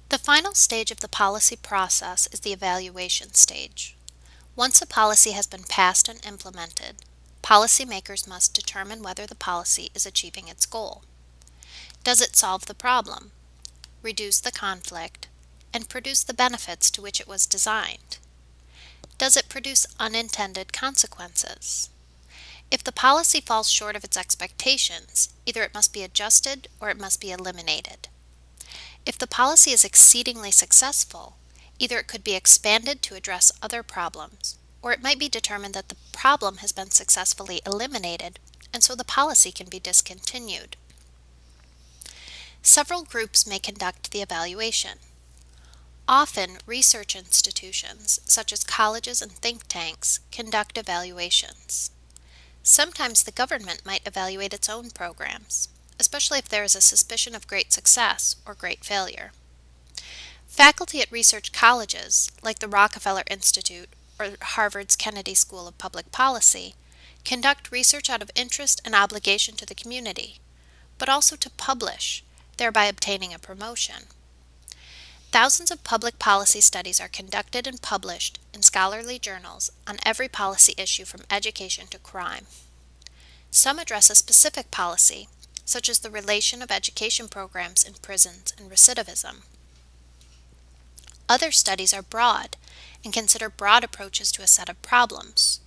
The final stage of the policy process is the evaluation stage. Once a policy has been passed and implemented, policymakers must determine whether the policy is achieving its goal. Does it solve the problem, reduce the conflict, and produce the benefits to which it was designed? Does it produce unintended consequences? If the policy falls short of its expectations, either it must be adjusted or it must be eliminated. If the policy is exceedingly successful, either it could be expanded to address other problems, or it might be determined that the problem has been successfully eliminated, and so the policy can be discontinued. Several groups may conduct the evaluation. Often, research institutions, such as colleges and think tanks, conduct evaluations. Sometimes the government might evaluate its own programs, especially if there is a suspicion of great success or great failure. Faculty at research colleges, like the Rockefeller Institute or Harvard's Kennedy School of Public Policy, conduct research out of interest and obligation to the community, but also to publish, thereby obtaining a promotion. Thousands of public policy studies are conducted and published in scholarly journals on every policy issue from education to crime. Some address a specific policy, such as the relation of education programs in prisons and recidivism. Other studies are broad and consider broad approaches to a set of problems,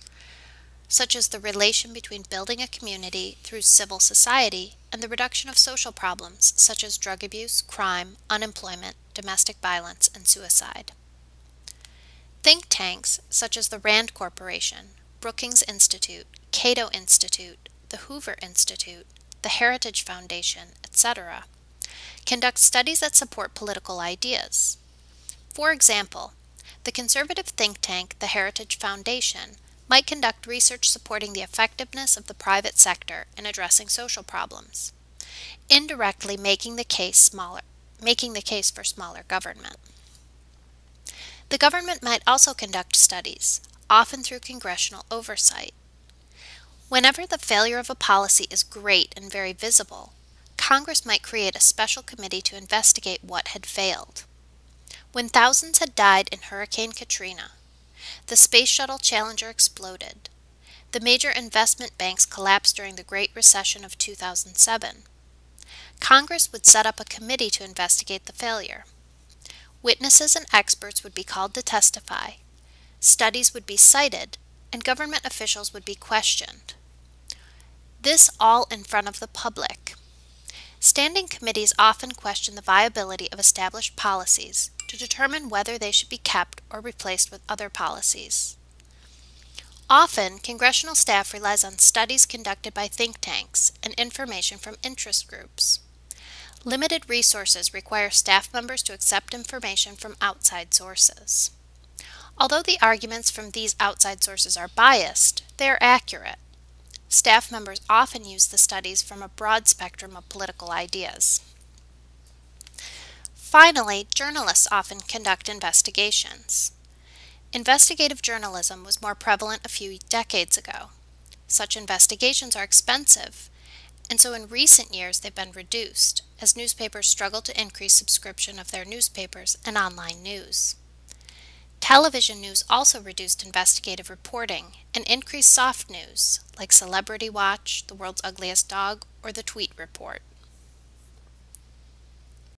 such as the relation between building a community through civil society and the reduction of social problems such as drug abuse, crime, unemployment, domestic violence, and suicide. Think tanks such as the Rand Corporation, Brookings Institute, Cato Institute, the Hoover Institute, the Heritage Foundation, etc., conduct studies that support political ideas. For example, the conservative think tank, the Heritage Foundation, might conduct research supporting the effectiveness of the private sector in addressing social problems, indirectly making the case for smaller government. The government might also conduct studies, often through congressional oversight. Whenever the failure of a policy is great and very visible, Congress might create a special committee to investigate what had failed. When thousands had died in Hurricane Katrina, the Space Shuttle Challenger exploded, the major investment banks collapsed during the Great Recession of 2007, Congress would set up a committee to investigate the failure. Witnesses and experts would be called to testify, studies would be cited, and government officials would be questioned. This all in front of the public. Standing committees often question the viability of established policies to determine whether they should be kept or replaced with other policies. Often, congressional staff relies on studies conducted by think tanks and information from interest groups. Limited resources require staff members to accept information from outside sources. Although the arguments from these outside sources are biased, they are accurate. Staff members often use the studies from a broad spectrum of political ideas. Finally, journalists often conduct investigations. Investigative journalism was more prevalent a few decades ago. Such investigations are expensive, and so in recent years they've been reduced as newspapers struggle to increase subscription of their newspapers and online news. Television news also reduced investigative reporting and increased soft news like Celebrity Watch, The World's Ugliest Dog, or The Tweet Report.